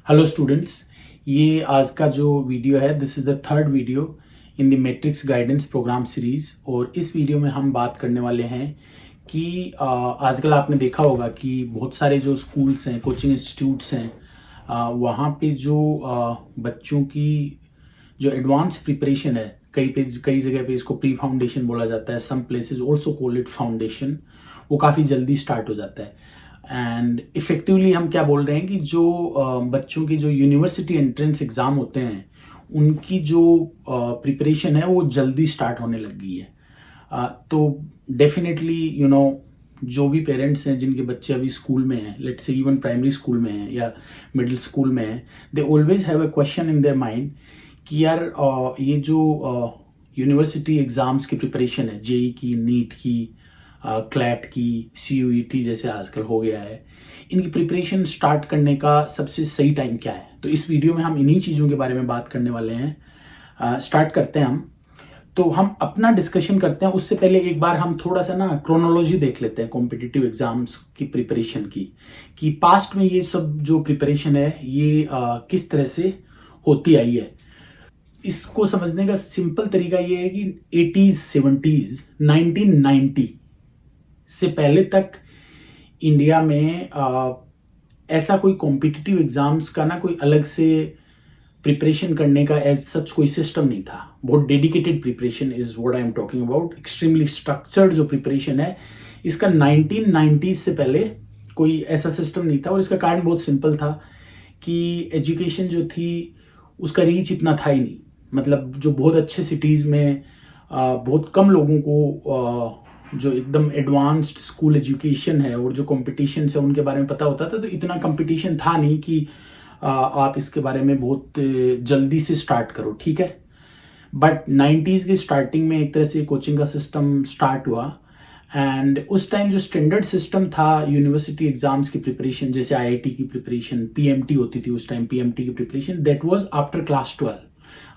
Hello students, ये आज का जो वीडियो है this is the third video in the matrix guidance programme series. और इस वीडियो में हम बात करने वाले हैं कि आजकल आपने देखा होगा कि बहुत सारे जो स्कूल्स हैं, कोचिंग इंस्टीट्यूट्स हैं, वहाँ पे जो बच्चों की जो एडवांस प्रिपरेशन है, कई जगह पे इसको प्री फाउंडेशन बोला जाता है, some places also call it foundation, वो काफ़ी जल्दी स्टार्ट हो जाता है। एंड इफ़ेक्टिवली हम क्या बोल रहे हैं कि जो बच्चों की जो यूनिवर्सिटी एंट्रेंस एग्ज़ाम होते हैं उनकी जो प्रिपरेशन है वो जल्दी स्टार्ट होने लग गई है। तो डेफिनेटली जो भी पेरेंट्स हैं जिनके बच्चे अभी स्कूल में हैं, let's say even primary school में हैं या मिडिल स्कूल में हैं, they always have a question in their mind कि यार ये जो यूनिवर्सिटी एग्ज़ाम्स की प्रिपरेशन है, जेई की, नीट की, क्लैट की, सीयूईटी जैसे आजकल हो गया है, इनकी प्रिपरेशन स्टार्ट करने का सबसे सही टाइम क्या है। तो इस वीडियो में हम इन्हीं चीज़ों के बारे में बात करने वाले हैं। स्टार्ट करते हैं हम। तो हम अपना डिस्कशन करते हैं उससे पहले एक बार हम थोड़ा सा ना क्रोनोलॉजी देख लेते हैं कॉम्पिटिटिव एग्जाम्स की प्रिपरेशन की, कि पास्ट में ये सब जो प्रिपरेशन है ये किस तरह से होती आई है। इसको समझने का सिंपल तरीका ये है कि 80s 70s 1990 से पहले तक इंडिया में ऐसा कोई कॉम्पिटिटिव एग्जाम्स का ना कोई अलग से प्रिपरेशन करने का एज सच कोई सिस्टम नहीं था। बहुत dedicated preparation is what I am talking about, extremely structured जो प्रिपरेशन है इसका 1990s से पहले कोई ऐसा सिस्टम नहीं था। और इसका कारण बहुत सिंपल था कि एजुकेशन जो थी उसका रीच इतना था ही नहीं। मतलब जो बहुत अच्छे सिटीज़ में बहुत कम लोगों को जो एकदम एडवांस्ड स्कूल एजुकेशन है और जो कॉम्पिटिशन है उनके बारे में पता होता था। तो इतना कंपटीशन था नहीं कि आप इसके बारे में बहुत जल्दी से स्टार्ट करो, ठीक है। बट 90s की स्टार्टिंग में एक तरह से कोचिंग का सिस्टम स्टार्ट हुआ। एंड उस टाइम जो स्टैंडर्ड सिस्टम था यूनिवर्सिटी एग्जाम्स की प्रिपरेशन, जैसे आईआईटी की प्रिपरेशन, पीएमटी होती थी उस टाइम, पीएमटी की preparation that was after class 12।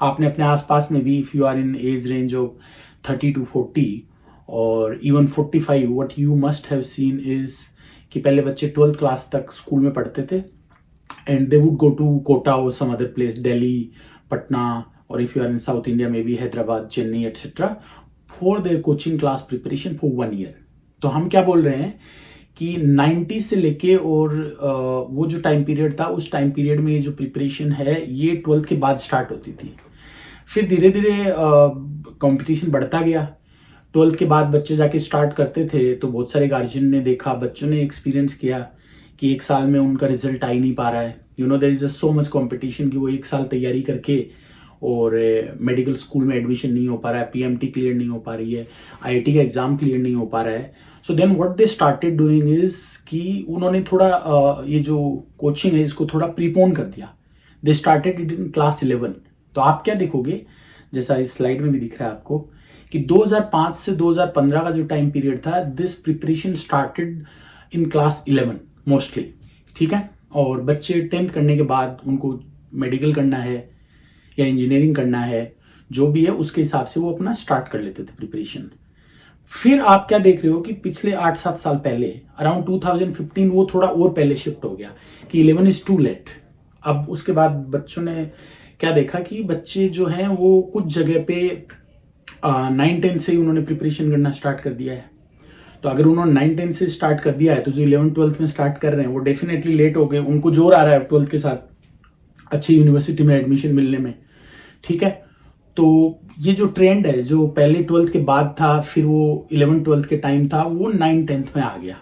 आपने अपने आसपास में भी, if you are in age range of 30 to 40 और even 45, what you must have seen is कि पहले बच्चे 12th क्लास तक स्कूल में पढ़ते थे and they would go to Kota और some other place, Delhi, Patna, और if you are in south India में भी Hyderabad, Chennai etcetera, for their coaching class preparation for 1 year। तो हम क्या बोल रहे हैं कि 90 से लेके और वो जो टाइम पीरियड था उस टाइम पीरियड में ये जो प्रिपरेशन है ये 12th के बाद स्टार्ट होती थी। फिर धीरे धीरे कंपटीशन बढ़ता गया। 12th के बाद बच्चे जाके स्टार्ट करते थे तो बहुत सारे गार्जियन ने देखा, बच्चों ने एक्सपीरियंस किया कि एक साल में उनका रिजल्ट आ ही नहीं पा रहा है। There is so much competition कि वो एक साल तैयारी करके और मेडिकल स्कूल में एडमिशन नहीं हो पा रहा है, पीएमटी क्लियर नहीं हो पा रही है, आईआईटी का एग्जाम क्लियर नहीं हो पा रहा है। So then what they started doing is कि उन्होंने थोड़ा ये जो कोचिंग है इसको थोड़ा प्रीपोन कर दिया। They started it in class 11। तो आप क्या देखोगे, जैसा इस स्लाइड में भी दिख रहा है आपको, कि 2005 से 2015 का जो टाइम पीरियड था, this preparation started in class 11 mostly, ठीक है। और बच्चे 10th करने के बाद उनको मेडिकल करना है या इंजीनियरिंग करना है, जो भी है उसके हिसाब से वो अपना स्टार्ट कर लेते थे प्रिपरेशन। फिर आप क्या देख रहे हो कि पिछले 8-7 साल पहले, अराउंड 2015, वो थोड़ा और पहले शिफ्ट हो गया कि 11 इज टू लेट। अब उसके बाद बच्चों ने क्या देखा कि बच्चे जो हैं वो कुछ जगह पे 9-10 से ही उन्होंने प्रिपरेशन करना स्टार्ट कर दिया है। तो अगर उन्होंने 9-10 से स्टार्ट कर दिया है तो जो 11th-12th में स्टार्ट कर रहे हैं वो डेफिनेटली लेट हो गए, उनको जोर आ रहा है 12th के साथ अच्छी यूनिवर्सिटी में एडमिशन मिलने में, ठीक है। तो ये जो ट्रेंड है जो पहले 12th के बाद था, फिर वो 11th-12th के टाइम था, वो 9-10th में आ गया।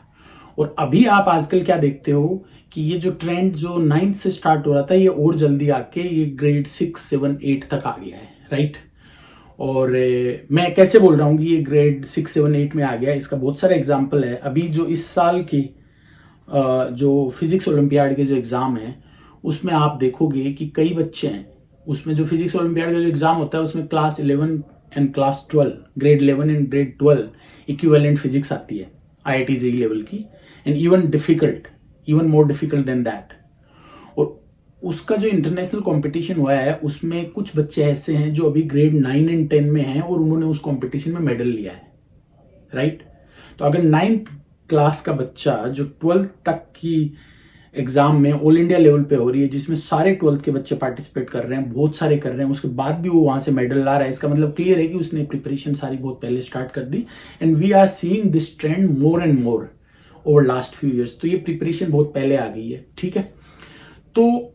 और अभी आप आजकल क्या देखते हो कि ये जो ट्रेंड जो 9th से स्टार्ट हो रहा था ये और जल्दी आके ये ग्रेड 6, 7, 8 तक आ गया है, राइट। और मैं कैसे बोल रहा हूँ कि ये ग्रेड 6, 7, 8 में आ गया, इसका बहुत सारा एग्जाम्पल है। अभी जो इस साल की जो फिजिक्स ओलंपियाड के जो एग्ज़ाम है उसमें आप देखोगे कि कई बच्चे हैं उसमें, जो फिजिक्स ओलंपियाड का जो एग्ज़ाम होता है उसमें class 11 and class 12, grade 11 and grade 12 equivalent physics आती है आईआईटी जेईई लेवल की, and even more difficult than that. और उसका जो इंटरनेशनल कंपटीशन हुआ है उसमें कुछ बच्चे ऐसे हैं जो अभी ग्रेड 9 एंड 10 में हैं और उन्होंने उस कंपटीशन में मेडल लिया है, राइट। तो अगर 9th क्लास का बच्चा जो 12th तक की एग्जाम में ऑल इंडिया लेवल पे हो रही है, जिसमें सारे 12th के बच्चे पार्टिसिपेट कर रहे हैं, बहुत सारे कर रहे हैं, उसके बाद भी वो वहां से मेडल ला रहा है, इसका मतलब क्लियर है कि उसने प्रिपरेशन सारी बहुत पहले स्टार्ट कर दी। And we are seeing this trend more and more over last few years. तो ये प्रिपरेशन बहुत पहले आ गई है, ठीक है। तो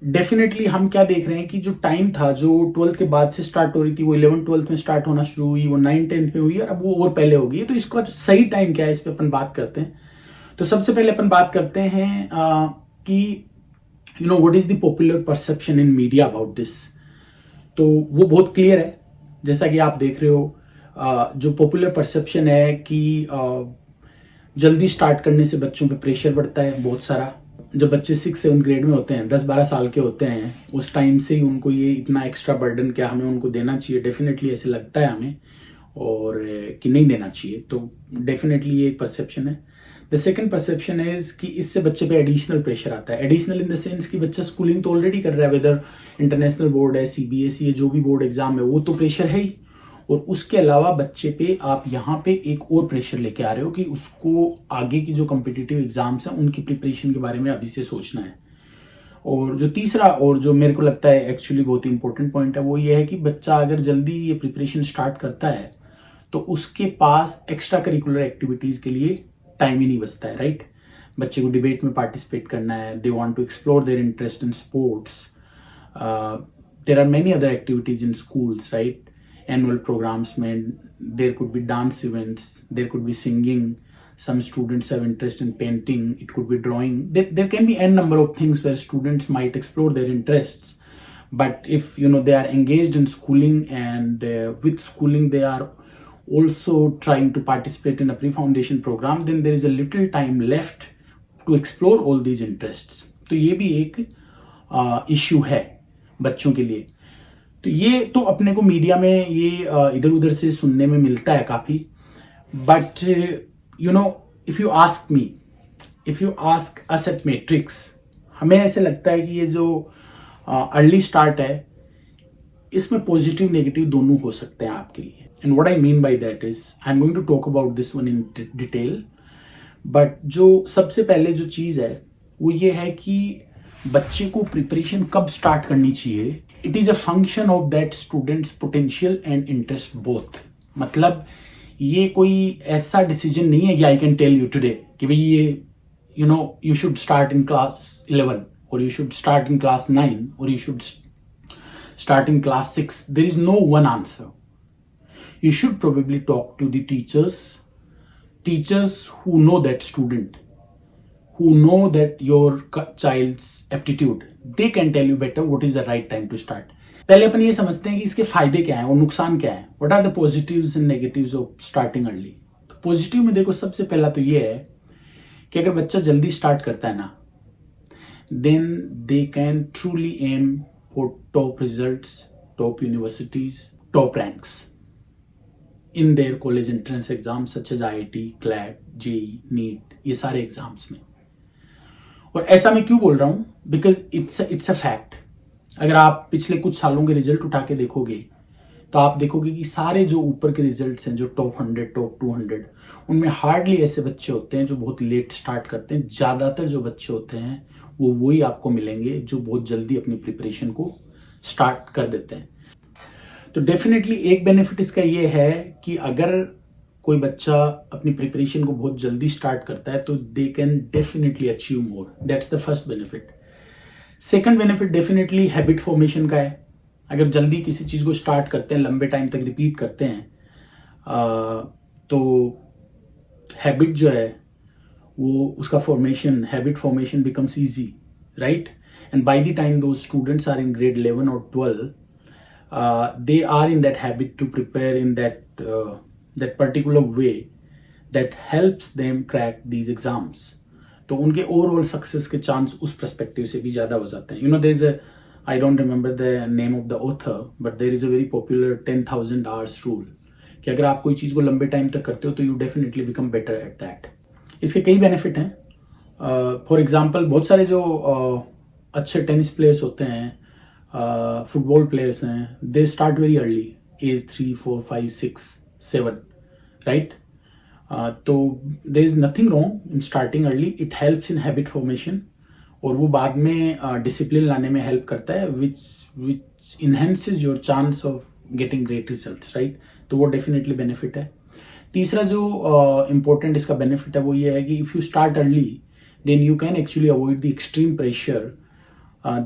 डेफिनेटली हम क्या देख रहे हैं कि जो टाइम था, जो 12th के बाद से स्टार्ट हो रही थी, वो 11th 12th में स्टार्ट होना शुरू हुई, वो 9th 10th में हुई, और अब वो और पहले हो गई है। तो इसका सही टाइम क्या है, इस पर अपन बात करते हैं। तो सबसे पहले अपन बात करते हैं कि what is the popular perception in media about this. तो वो बहुत क्लियर है, जैसा कि आप देख रहे हो। जो पॉपुलर परसेप्शन है कि जल्दी स्टार्ट करने से बच्चों पे प्रेशर बढ़ता है बहुत सारा। जब बच्चे 6-7 ग्रेड में होते हैं, 10-12 साल के होते हैं, उस टाइम से ही उनको ये इतना एक्स्ट्रा बर्डन क्या हमें उनको देना चाहिए, डेफिनेटली ऐसे लगता है हमें, और कि नहीं देना चाहिए। तो डेफिनेटली ये एक परसेप्शन है। द सेकंड परसेप्शन इज कि इससे बच्चे पे एडिशनल प्रेशर आता है। एडिशनल इन द सेंस कि बच्चा स्कूलिंग तो ऑलरेडी कर रहा है, वेदर इंटरनेशनल बोर्ड है, सीबीएसई है, जो भी बोर्ड एग्जाम है, वो तो प्रेशर है ही, और उसके अलावा बच्चे पे आप यहाँ पे एक और प्रेशर लेके आ रहे हो कि उसको आगे की जो कॉम्पिटिटिव एग्जाम्स हैं उनकी प्रिपरेशन के बारे में अभी से सोचना है। और जो तीसरा, और जो मेरे को लगता है एक्चुअली बहुत ही इंपॉर्टेंट पॉइंट है, वो ये है कि बच्चा अगर जल्दी ये प्रिपरेशन स्टार्ट करता है तो उसके पास एक्स्ट्रा करिकुलर एक्टिविटीज़ के लिए टाइम ही नहीं बचता है, राइट। बच्चे को डिबेट में पार्टिसिपेट करना है, they want to explore their interest in sports, there are many other activities in schools, right. Annual programs में there could be dance events, there could be singing, some students have interest in painting, it could be drawing, there can be n number of things where students might explore their interests. But if they are engaged in schooling, and with schooling they are also trying to participate in a pre-foundation program, then there is a little time left to explore all these interests. तो ये भी एक issue है बच्चों के लिए। तो ये तो अपने को मीडिया में ये इधर उधर से सुनने में मिलता है काफ़ी। But if you ask me, if you ask us at matrix, हमें ऐसे लगता है कि ये जो अर्ली स्टार्ट है, इसमें पॉजिटिव नेगेटिव दोनों हो सकते हैं आपके लिए। And what I mean by that is, I am going to talk about this one in detail. But जो सबसे पहले जो चीज़ है वो ये है कि बच्चे को प्रिपरेशन कब स्टार्ट करनी चाहिए। It is a function of that student's potential and interest both. मतलब ये कोई ऐसा डिसीजन नहीं है कि I can tell you today कि भाई ये you should start in class 11, or you should start in class 9, or you should start in class 6. There is no one answer. You should probably talk to the teachers who know that student, who know that your child's aptitude. They can tell you better what is the right time to start. पहले अपन ये समझते हैं कि इसके फायदे क्या हैं और नुकसान क्या है। What are the positives and negatives of starting early? तो पॉजिटिव में देखो, सबसे पहला तो ये है कि अगर बच्चा जल्दी स्टार्ट करता है ना, then they can truly aim for top results, top universities, top ranks in their college entrance exam such as IIT, CLAT, JEE, NEET, ये सारे एग्जाम्स में। और ऐसा मैं क्यों बोल रहा हूँ, बिकॉज इट्स अ फैक्ट। अगर आप पिछले कुछ सालों के रिजल्ट उठा के देखोगे तो आप देखोगे कि सारे जो ऊपर के रिजल्ट्स हैं, जो टॉप 100, टॉप 200, उनमें हार्डली ऐसे बच्चे होते हैं जो बहुत लेट स्टार्ट करते हैं। ज़्यादातर जो बच्चे होते हैं वो वही आपको मिलेंगे जो बहुत जल्दी अपनी प्रिपरेशन को स्टार्ट कर देते हैं। तो डेफिनेटली एक बेनिफिट इसका ये है कि अगर कोई बच्चा अपनी प्रिपरेशन को बहुत जल्दी स्टार्ट करता है तो they can definitely achieve more. That's the first benefit. Second benefit definitely habit formation का है। अगर जल्दी किसी चीज़ को स्टार्ट करते हैं, लंबे टाइम तक रिपीट करते हैं, तो हैबिट जो है वो उसका formation, habit formation becomes easy, right. And by the time those students are in grade 11 और 12, they are in that habit to prepare in that particular way that helps them crack these exams. तो उनके overall success के chance उस perspective से भी ज़्यादा हो जाते हैं। there is a, I don't remember the name of the author, but there is a very popular 10,000 hours rule कि अगर आप कोई चीज़ को लंबे टाइम तक करते हो तो you definitely become better at that. इसके कई बेनिफिट हैं। फॉर एग्जाम्पल बहुत सारे जो अच्छे टेनिस प्लेयर्स होते हैं, फुटबॉल प्लेयर्स हैं, they start very early, age 3, 4, 5, 6, 7, right. तो there is nothing wrong in starting early, it helps in habit formation. और वो बाद में डिसिप्लिन लाने में हेल्प करता है, which enhances your chance of getting great results, right. तो वो डेफिनेटली बेनिफिट है। तीसरा जो इम्पोर्टेंट इसका बेनिफिट है वो ये है कि if you start early then you can actually avoid the extreme pressure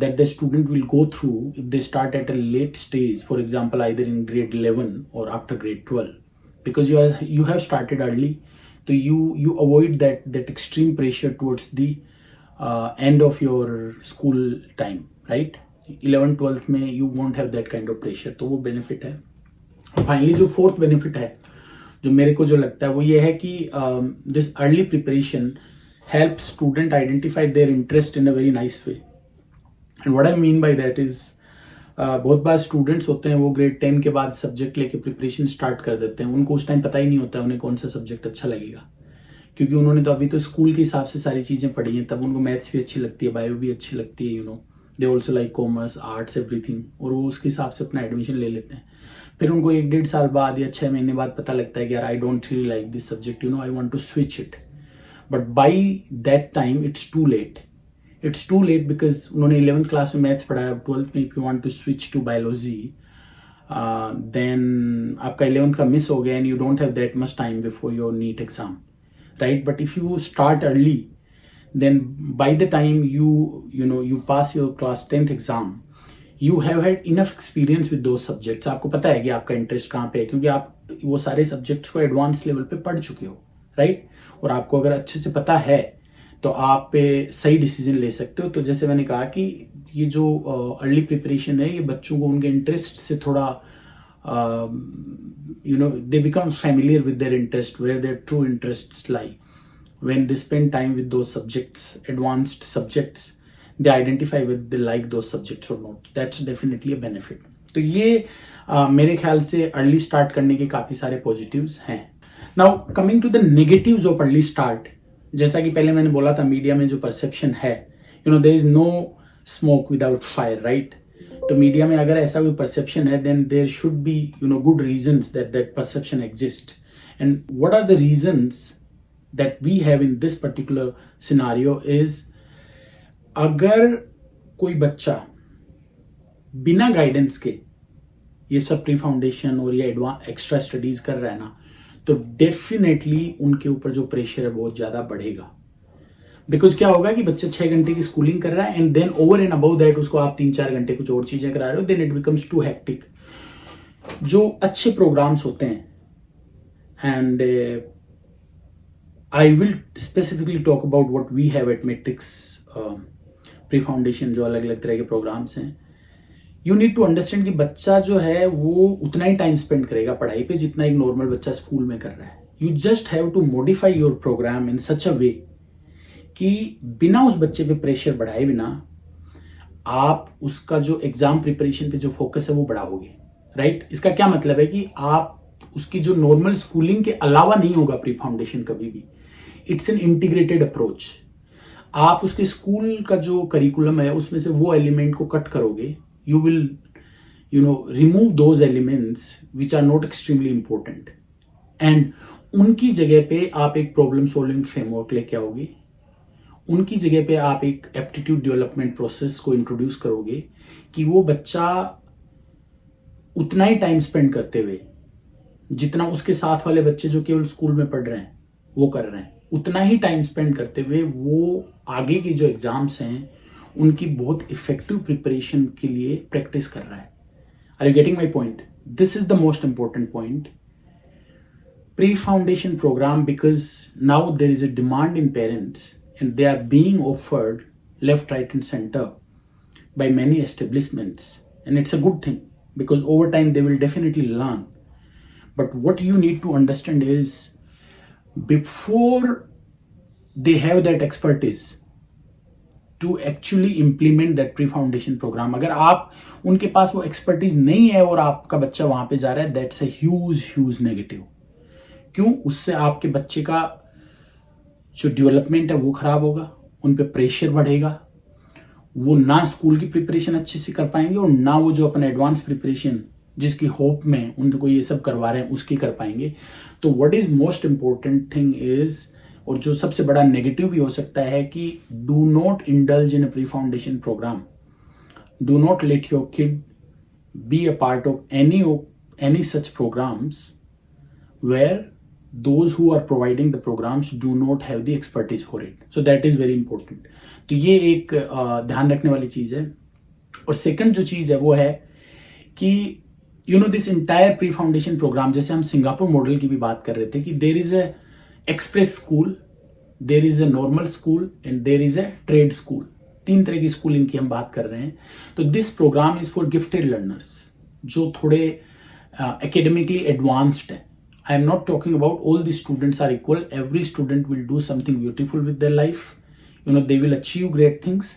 that the student will go through if they start at a late stage, for example either in grade 11 or after grade 12, because you have started early, so you avoid that extreme pressure towards the end of your school time, right? 11th 12th में you won't have that kind of pressure, तो वो benefit है। Finally जो fourth benefit है जो मेरे को जो लगता है वो ये है कि this early preparation help student identify there interest in a very nice way. And what I mean by that is बहुत बार स्टूडेंट्स होते हैं वो ग्रेड 10 के बाद सब्जेक्ट लेके प्रिपरेशन स्टार्ट कर देते हैं, उनको उस टाइम पता ही नहीं होता है उन्हें कौन सा सब्जेक्ट अच्छा लगेगा, क्योंकि उन्होंने तो अभी तो स्कूल के हिसाब से सारी चीज़ें पढ़ी हैं, तब उनको मैथ्स भी अच्छी लगती है, बायो भी अच्छी लगती है, you know they also like commerce arts everything, और वो उसके हिसाब से अपना एडमिशन ले लेते हैं। फिर उनको 1-1.5 साल बाद या 6 महीने बाद पता लगता है कि यार I don't really like this subject, you know I want to switch it, but by that time it's too late. It's too late because उन्होंने 11th क्लास में मैथ्स पढ़ा है, 12th में if you want to switch to biology then आपका 11th का miss हो गया and you don't have that much time before your NEET exam, right? But if you start early, then by the time you pass your class 10th exam, you have had enough experience with those subjects. आपको पता है कि आपका interest कहाँ पे है, क्योंकि आप वो सारे सब्जेक्ट्स को एडवांस लेवल पे पढ़ चुके हो, राइट? और आपको अगर अच्छे से पता है तो आप सही डिसीजन ले सकते हो। तो जैसे मैंने कहा कि ये जो अर्ली प्रिपरेशन है ये बच्चों को उनके इंटरेस्ट से थोड़ा they become familiar with their interest, where their true interests lie. When they spend time with those subjects, advanced subjects, they identify whether they like those subjects or not. That's definitely a benefit. तो ये मेरे ख्याल से early start करने के काफ़ी सारे positives हैं। Now coming to the negatives of early start, जैसा कि पहले मैंने बोला था मीडिया में जो परसेप्शन है, there is no smoke without fire, right? तो मीडिया में अगर ऐसा कोई परसेप्शन है then there should be good reasons that perception exist. And what are the reasons that we have in this particular scenario is, अगर कोई बच्चा बिना गाइडेंस के ये सब प्री फाउंडेशन और ये एक्स्ट्रा स्टडीज कर रहा है ना, तो डेफिनेटली उनके ऊपर जो प्रेशर है बहुत ज़्यादा बढ़ेगा। बिकॉज क्या होगा कि बच्चा 6 घंटे की स्कूलिंग कर रहा है and then over and above that उसको आप 3-4 घंटे कुछ और चीज़ें करा रहे हो, then it becomes too hectic. जो अच्छे प्रोग्राम्स होते हैं and I will specifically talk about what we have at Matrix pre-foundation, जो अलग अलग तरह के प्रोग्राम्स हैं। You need to understand कि बच्चा जो है वो उतना ही टाइम स्पेंड करेगा पढ़ाई पे जितना एक नॉर्मल बच्चा स्कूल में कर रहा है। You just have to modify your program in such a way कि बिना उस बच्चे पे प्रेशर बढ़ाए बिना आप उसका जो एग्जाम प्रिपरेशन पे जो फोकस है वो बढ़ाओगे, राइट? इसका क्या मतलब है कि आप उसकी जो नॉर्मल स्कूलिंग के अलावा नहीं होगा प्री फाउंडेशन कभी भी। It's an integrated approach. आप उसके स्कूल का जो करिकुलम है उसमें से वो एलिमेंट को कट करोगे, you will remove those elements which are not extremely important, and उनकी जगह पे आप एक प्रॉब्लम सॉल्विंग फ्रेमवर्क लेके आओगे, उनकी जगह पे आप एक एप्टीट्यूड डेवलपमेंट प्रोसेस को इंट्रोड्यूस करोगे कि वो बच्चा उतना ही टाइम स्पेंड करते हुए जितना उसके साथ वाले बच्चे जो केवल स्कूल में पढ़ रहे हैं वो कर रहे हैं, उतना ही टाइम स्पेंड करते हुए वो आगे के जो एग्जाम्स हैं उनकी बहुत इफेक्टिव प्रिपरेशन के लिए प्रैक्टिस कर रहा है। Are you getting my point? This is the most important point. Pre foundation programme, because now there is a demand in parents and they are being offered left, right and centre by many establishments, and it's a good thing because over time they will definitely learn. But what you need to understand is, before they have that expertise to actually implement that pre-foundation program, अगर आप उनके पास वो expertise नहीं है और आपका बच्चा वहाँ पे जा रहा है, that's a huge negative। क्यों? उससे आपके बच्चे का जो डेवलपमेंट है वो खराब होगा, उन पे प्रेशर बढ़ेगा, वो ना स्कूल की प्रिपरेशन अच्छे से कर पाएंगे और ना वो जो अपना एडवांस प्रिपरेशन जिसकी होप में उनको ये सब करवा रहे हैं उसकी कर पाएंगे। तो what is most important thing is, और जो सबसे बड़ा नेगेटिव भी हो सकता है कि do not indulge in a pre foundation programme, do not let your kid be a part of any such programmes where those who are providing the programs do not have the expertise for it. So that is very important. तो ये एक ध्यान रखने वाली चीज़ है. और second जो चीज़ है वो है कि this entire pre foundation programme, जैसे हम सिंगापुर मॉडल की भी बात कर रहे थे कि there is a express school, there is a normal school and there is a trade school. 3 तरह की स्कूलिंग की हम बात कर रहे हैं. तो this programme is for gifted learners जो थोड़े एकेडमिकली एडवांस्ड है. I am not talking about all the students are equal. Every student will do something beautiful with their life. They will achieve great things.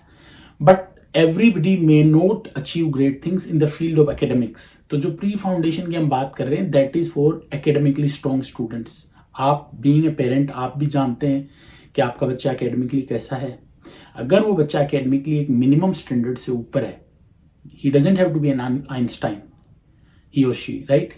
But everybody may not achieve great things in the field of academics. तो जो pre foundation की हम बात कर रहे हैं, that is for academically strong students. आप being a parent, आप भी जानते हैं कि आपका बच्चा academically कैसा है. अगर वो बच्चा academically एक minimum standard से ऊपर है, he doesn't have to be an Einstein, he or she, right?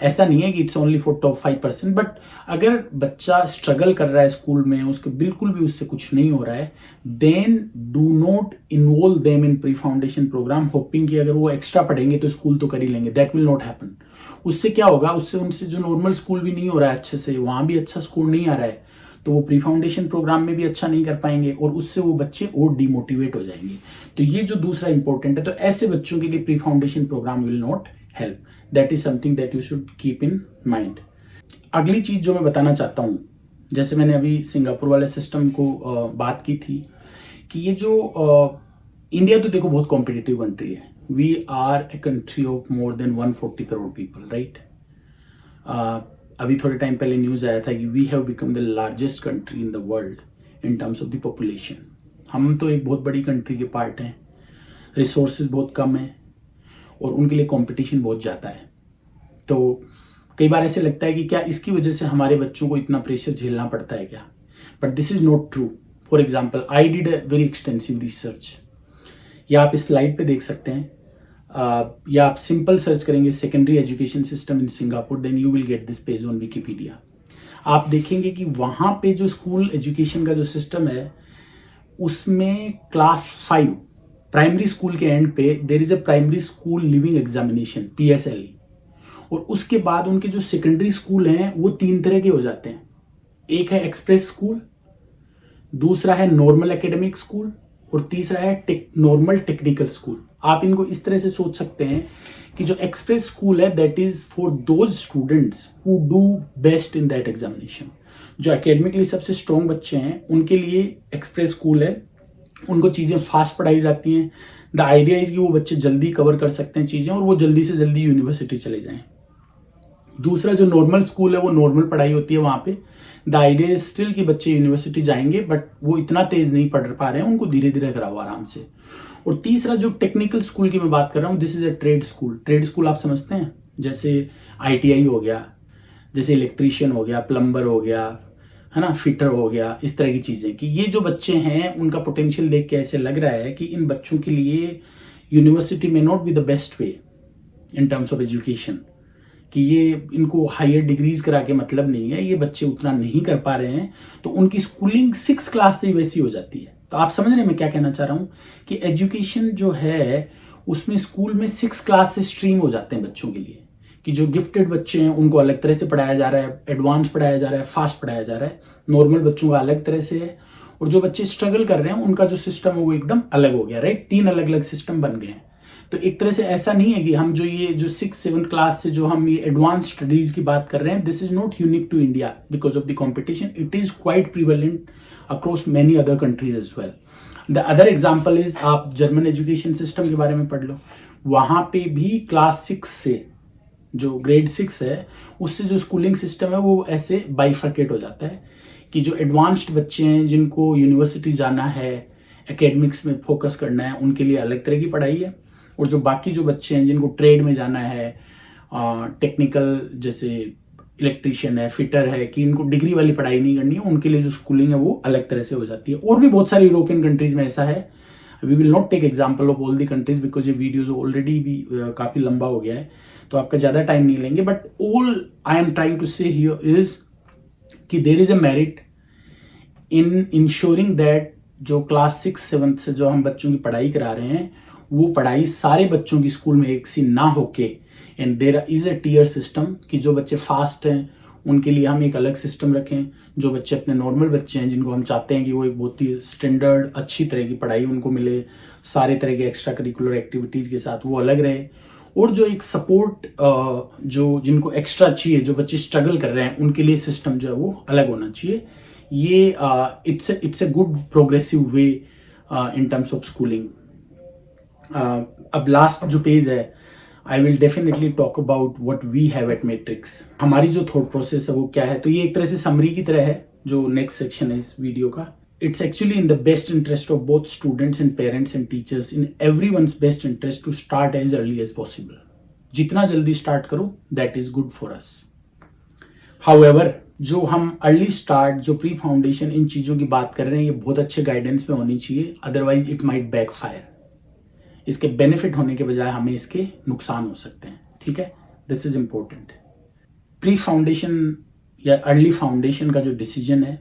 ऐसा नहीं है कि it's only for top 5%. But अगर बच्चा स्ट्रगल कर रहा है स्कूल में, उसके बिल्कुल भी उससे कुछ नहीं हो रहा है, then do not involve them in pre foundation programme hoping कि अगर वो एक्स्ट्रा पढ़ेंगे तो स्कूल तो कर ही लेंगे. That will not happen. उससे क्या होगा, उससे उनसे जो नॉर्मल स्कूल भी नहीं हो रहा है अच्छे से, वहाँ भी अच्छा स्कोर नहीं आ रहा है, तो वो प्री फाउंडेशन प्रोग्राम में भी अच्छा नहीं कर पाएंगे और उससे वो बच्चे और डिमोटिवेट हो जाएंगे. तो ये जो दूसरा इंपॉर्टेंट है, तो ऐसे बच्चों के लिए pre foundation programme will not help. That is something that you should keep in mind. अगली चीज जो मैं बताना चाहता हूँ, जैसे मैंने अभी सिंगापुर वाले सिस्टम को बात की थी कि ये जो इंडिया तो देखो बहुत कॉम्पिटिटिव कंट्री है. We are a country of more than 140 crore people, right. अभी थोड़े टाइम पहले न्यूज़ आया था कि we have become the largest country in the world in terms of the population. हम तो एक बहुत बड़ी कंट्री के पार्ट हैं. रिसोर्सेज बहुत कम है और उनके लिए कंपटीशन बहुत ज़्यादा है. तो कई बार ऐसे लगता है कि क्या इसकी वजह से हमारे बच्चों को इतना प्रेशर झेलना पड़ता है क्या. But this is not true. For example, I did a very extensive research. या आप इस स्लाइड पे देख सकते हैं, या आप सिंपल सर्च करेंगे secondary education system in Singapore, then you will get this page on Wikipedia. आप देखेंगे कि वहाँ पे जो स्कूल एजुकेशन का जो सिस्टम है, उसमें क्लास 5 प्राइमरी स्कूल के एंड पे देर is a primary school living examination, PSLE. और उसके बाद उनके जो सेकेंडरी स्कूल हैं वो 3 तरह के हो जाते हैं. एक है एक्सप्रेस स्कूल, दूसरा है नॉर्मल एकेडमिक स्कूल और तीसरा है नॉर्मल टेक्निकल स्कूल. आप इनको इस तरह से सोच सकते हैं कि जो एक्सप्रेस स्कूल है that is for those students who do best in that examination. जो एकेडमिकली सबसे स्ट्रॉन्ग बच्चे हैं उनके लिए एक्सप्रेस स्कूल है. उनको चीज़ें फास्ट पढ़ाई जाती हैं. द आइडिया इज कि वो बच्चे जल्दी कवर कर सकते हैं चीज़ें और वो जल्दी से जल्दी यूनिवर्सिटी चले जाएं. दूसरा जो नॉर्मल स्कूल है वो नॉर्मल पढ़ाई होती है. वहाँ पे द आइडिया इज स्टिल कि बच्चे यूनिवर्सिटी जाएंगे बट वो इतना तेज नहीं पढ़ पा रहे हैं, उनको धीरे धीरे कराओ आराम से. और तीसरा जो टेक्निकल स्कूल की मैं बात कर रहा हूँ, this is a trade school. Trade school आप समझते हैं, जैसे ITI हो गया, जैसे इलेक्ट्रीशियन हो गया, प्लम्बर हो गया, है ना, फिटर हो गया, इस तरह की चीज़ें. कि ये जो बच्चे हैं उनका पोटेंशियल देख के ऐसे लग रहा है कि इन बच्चों के लिए यूनिवर्सिटी में not be the best way in terms of education. कि ये इनको हायर डिग्रीज करा के मतलब नहीं है, ये बच्चे उतना नहीं कर पा रहे हैं, तो उनकी स्कूलिंग 6 क्लास से ही वैसी हो जाती है. तो आप समझ रहे हैं मैं क्या कहना चाह रहा हूँ कि एजुकेशन जो है उसमें स्कूल में 6 क्लास से स्ट्रीम हो जाते हैं बच्चों के लिए. कि जो गिफ्टेड बच्चे हैं उनको अलग तरह से पढ़ाया जा रहा है, एडवांस पढ़ाया जा रहा है, फास्ट पढ़ाया जा रहा है. नॉर्मल बच्चों का अलग तरह से है और जो बच्चे स्ट्रगल कर रहे हैं उनका जो सिस्टम है वो एकदम अलग हो गया, राइट. 3 अलग अलग सिस्टम बन गए हैं. तो एक तरह से ऐसा नहीं है कि हम जो ये जो 6-7 क्लास से जो हम ये एडवांस स्टडीज की बात कर रहे हैं, this is not unique to India because of the competition. It is quite prevalent across many other countries as well. The other example is आप जर्मन एजुकेशन सिस्टम के बारे में पढ़ लो. वहाँ पे भी क्लास 6 से जो ग्रेड 6 है उससे जो स्कूलिंग सिस्टम है वो ऐसे बाइफर्केट हो जाता है कि जो एडवांस्ड बच्चे हैं जिनको यूनिवर्सिटी जाना है, एकेडमिक्स में फोकस करना है, उनके लिए अलग तरह की पढ़ाई है. और जो बाकी जो बच्चे हैं जिनको ट्रेड में जाना है, टेक्निकल जैसे इलेक्ट्रीशियन है, फिटर है, कि इनको डिग्री वाली पढ़ाई नहीं करनी है, उनके लिए जो स्कूलिंग है वो अलग तरह से हो जाती है. और भी बहुत सारी यूरोपियन कंट्रीज में ऐसा है. We will not take example of all the countries because ये वीडियोज ऑलरेडी भी काफ़ी लंबा हो गया है, तो आपका ज़्यादा टाइम नहीं लेंगे. But all I am trying to say here is कि there is a merit in ensuring that जो क्लास 6-7 से जो हम बच्चों की पढ़ाई करा रहे हैं वो पढ़ाई सारे बच्चों की स्कूल में एक सी ना होके, and there is a tier system कि जो बच्चे फास्ट हैं उनके लिए हम एक अलग सिस्टम रखें, जो बच्चे अपने नॉर्मल बच्चे हैं जिनको हम चाहते हैं कि वो एक बहुत ही स्टैंडर्ड अच्छी तरह की पढ़ाई उनको मिले सारे तरह के एक्स्ट्रा करिकुलर एक्टिविटीज़ के साथ, वो अलग रहे। और जो एक सपोर्ट जो जिनको एक्स्ट्रा चाहिए, जो बच्चे स्ट्रगल कर रहे हैं उनके लिए सिस्टम जो है वो अलग होना चाहिए। ये it's a good progressive way in terms of schooling. अब लास्ट जो पेज है, I will definitely talk about what we have at Matrix. हमारी जो थॉट प्रोसेस है वो क्या है, तो ये एक तरह से समरी की तरह है जो नेक्स्ट सेक्शन है इस वीडियो का। It's actually in the best interest of both students and parents and teachers, in everyone's best interest to start as early as possible. जितना जल्दी स्टार्ट करो that is good for us. However, जो हम early start, जो pre foundation, इन चीज़ों की बात कर रहे हैं ये बहुत अच्छे गाइडेंस में होनी चाहिए, अदरवाइज इट माइट बैकफायर। इसके बेनिफिट होने के बजाय हमें इसके नुकसान हो सकते हैं, ठीक है, this is important. Pre foundation या अर्ली फाउंडेशन का जो डिसीजन है,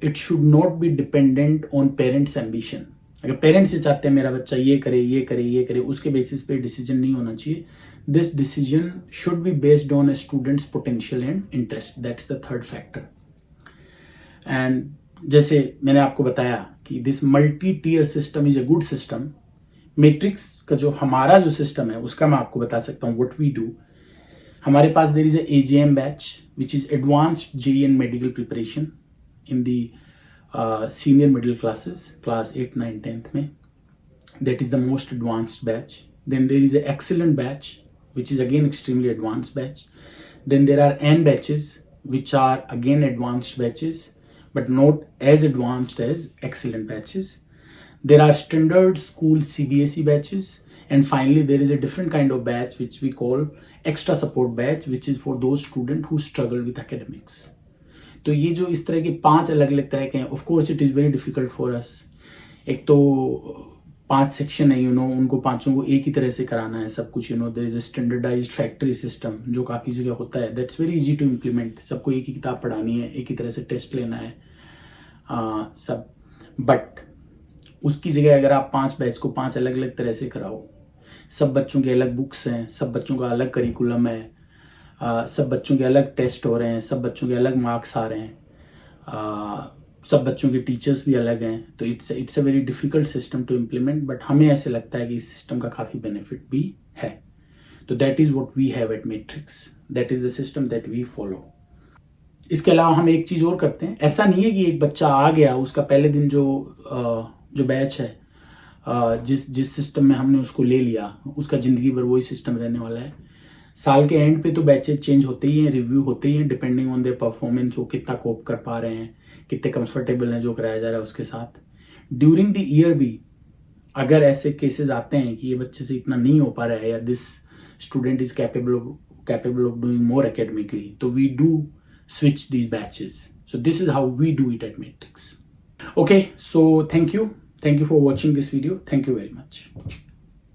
it should not be dependent on parents ambition. अगर पेरेंट्स ये चाहते हैं मेरा बच्चा ये करे ये करे ये करे, उसके बेसिस पे डिसीजन नहीं होना चाहिए। This decision should be based on a student's potential and interest, that's the third factor. And जैसे मैंने आपको बताया कि this multi tier system is a good system. Matrix का जो हमारा जो सिस्टम है उसका मैं आपको बता सकता हूँ व्हाट वी डू। हमारे पास there is AJM batch which is advanced JEE and medical preparation in the senior middle classes, class 8, 9, 10th में, that is the most advanced batch. Then there is an excellent batch which is again extremely advanced batch. Then there are N batches which are again advanced batches but not as advanced as excellent batches. There are standard school CBSE batches, and finally there is a different kind of batch which we call extra support batch, which is for those students who struggle with academics. तो ये जो इस तरह के 5 अलग अलग तरह के हैं, of course it is very difficult for us. एक तो 5 सेक्शन है, उनको पांचों को एक ही तरह से कराना है सब कुछ, there is a standardised factory system जो काफ़ी जगह होता है, that's very easy to implement. सबको एक ही किताब पढ़ानी है, एक ही तरह से टेस्ट लेना है सब, बट उसकी जगह अगर आप 5 बैच को 5 अलग अलग तरह से कराओ, सब बच्चों के अलग बुक्स हैं, सब बच्चों का अलग करिकुलम है, सब बच्चों के अलग टेस्ट हो रहे हैं, सब बच्चों के अलग मार्क्स आ रहे हैं, सब बच्चों के टीचर्स भी अलग हैं, तो it's a very difficult system to implement. But हमें ऐसे लगता है कि इस सिस्टम का काफ़ी बेनिफिट भी है। तो that is what we have at Matrix, that is the system that we follow. इसके अलावा हम एक चीज़ और करते हैं, ऐसा नहीं है कि एक बच्चा आ गया उसका पहले दिन जो बैच है, जिस सिस्टम में हमने उसको ले लिया उसका ज़िंदगी भर वही सिस्टम रहने वाला है। साल के एंड पे तो बैचेज चेंज होते ही हैं, रिव्यू होते ही हैं, डिपेंडिंग ऑन देयर परफॉर्मेंस, वो कितना कोप कर पा रहे हैं, कितने कंफर्टेबल हैं जो कराया जा रहा है उसके साथ। ड्यूरिंग द ईयर भी अगर ऐसे केसेस आते हैं कि ये बच्चे से इतना नहीं हो पा रहा है या this student is capable of doing more academically, तो we do switch these batches. So this is how we do it at Matrix. Okay, so thank you for watching this video. Thank you very much.